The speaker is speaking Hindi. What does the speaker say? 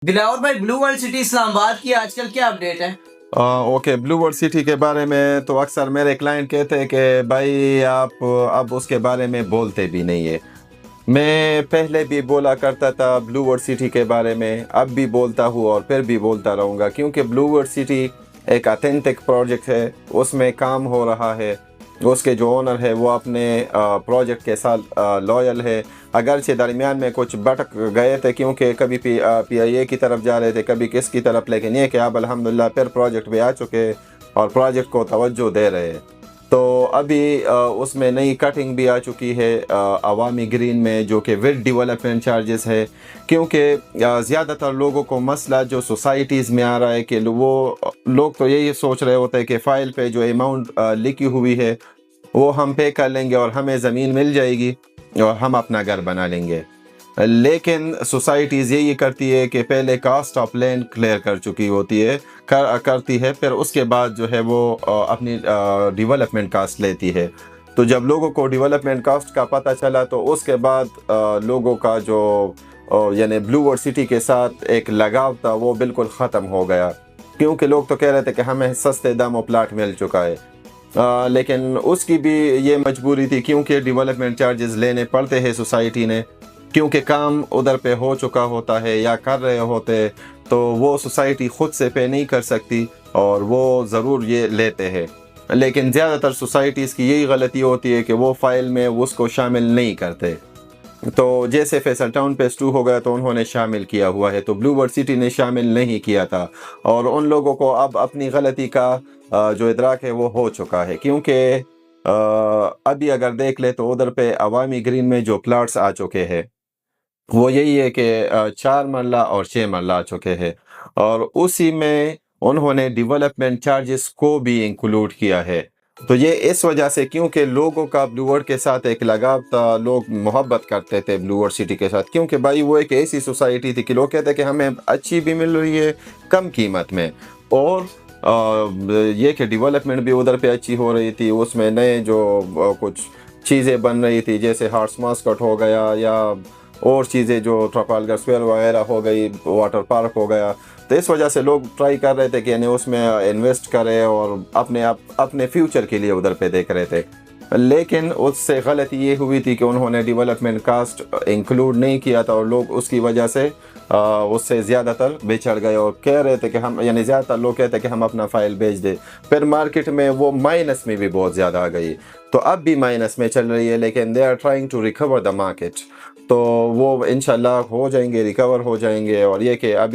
दिलावर भाई, ब्लू वर्ल्ड सिटी इस्लामाबाद की आजकल क्या अपडेट है? ओके, ब्लू वर्ल्ड सिटी के बारे में तो अक्सर मेरे क्लाइंट कहते हैं कि भाई आप अब उसके बारे में बोलते भी नहीं है। मैं पहले भी बोला करता था ब्लू वर्ल्ड सिटी के बारे में, अब भी बोलता हूँ और फिर भी बोलता रहूँगा, क्योंकि ब्लू वर्ल्ड सिटी एक ऑथेंटिक प्रोजेक्ट है। उसमें काम हो रहा है, उसके जो ओनर है वो अपने प्रोजेक्ट के साथ लॉयल है। अगरचे दरमियान में कुछ भटक गए थे, क्योंकि कभी PIA की तरफ जा रहे थे, कभी किसकी तरफ, लेकिन ये कि अब अल्हम्दुलिल्लाह फिर प्रोजेक्ट पे आ चुके और प्रोजेक्ट को तवज्जो दे रहे हैं। तो अभी उसमें नई कटिंग भी आ चुकी है अवामी ग्रीन में, जो कि विद डेवलपमेंट चार्जेस है। क्योंकि ज़्यादातर लोगों को मसला जो सोसाइटीज़ में आ रहा है कि वो लोग तो यही सोच रहे होते हैं कि फ़ाइल पे जो अमाउंट लिखी हुई है वो हम पे कर लेंगे और हमें ज़मीन मिल जाएगी और हम अपना घर बना लेंगे। लेकिन सोसाइटीज़ यही करती है कि पहले कास्ट ऑफ लैंड क्लियर कर चुकी होती है, करती है, फिर उसके बाद जो है वो अपनी डेवलपमेंट कास्ट लेती है। तो जब लोगों को डेवलपमेंट कास्ट का पता चला तो उसके बाद लोगों का जो यानी ब्लू वर्ल्ड सिटी के साथ एक लगाव था वो बिल्कुल ख़त्म हो गया, क्योंकि लोग तो कह रहे थे कि हमें सस्ते दामों प्लाट मिल चुका है। लेकिन उसकी भी ये मजबूरी थी, क्योंकि डेवलपमेंट चार्जेस लेने पड़ते हैं सोसाइटी ने, क्योंकि काम उधर पे हो चुका होता है या कर रहे होते, तो वो सोसाइटी ख़ुद से पे नहीं कर सकती और वो ज़रूर ये लेते हैं। लेकिन ज़्यादातर सोसाइटीज़ की यही गलती होती है कि वो फ़ाइल में उसको शामिल नहीं करते। तो जैसे फैसल टाउन फेज़ 2 हो गया तो उन्होंने शामिल किया हुआ है, तो ब्लू वर्ल्ड सिटी ने शामिल नहीं किया था। और उन लोगों को अब अपनी गलती का जो इदराक है वो हो चुका है, क्योंकि अभी अगर देख ले तो उधर पे अवामी ग्रीन में जो प्लाट्स आ चुके हैं वो यही है कि 4 मरला और 6 मरला आ चुके हैं, और उसी में उन्होंने डेवलपमेंट चार्जेस को भी इंक्लूड किया है। तो ये इस वजह से, क्योंकि लोगों का ब्लू वर्ल्ड के साथ एक लगाव था, लोग मोहब्बत करते थे ब्लू वर्ल्ड सिटी के साथ, क्योंकि भाई वो एक ऐसी सोसाइटी थी कि लोग कहते हैं कि हमें अच्छी भी मिल रही है कम कीमत में, और ये कि डेवलपमेंट भी उधर पे अच्छी हो रही थी। उसमें नए जो कुछ चीज़ें बन रही थी, जैसे हार्स मास्कट हो गया या और चीज़ें जो ट्राफालगर स्क्वायर वगैरह हो गई, वाटर पार्क हो गया। तो इस वजह से लोग ट्राई कर रहे थे कि यानी उसमें इन्वेस्ट करें और अपने फ्यूचर के लिए उधर पे देख रहे थे। लेकिन उससे गलती ये हुई थी कि उन्होंने डेवलपमेंट कास्ट इंक्लूड नहीं किया था, और लोग उसकी वजह से उससे ज़्यादातर बेचड़ गए और कह रहे थे कि हम, यानी ज़्यादातर लोग कहते हैं कि हम अपना फ़ाइल बेच दें। फिर मार्केट में वो माइनस में भी बहुत ज़्यादा आ गई, तो अब भी माइनस में चल रही है, लेकिन they are trying to recover the market. तो वो इंशाल्लाह हो जाएंगे, रिकवर हो जाएंगे। और ये कि अभी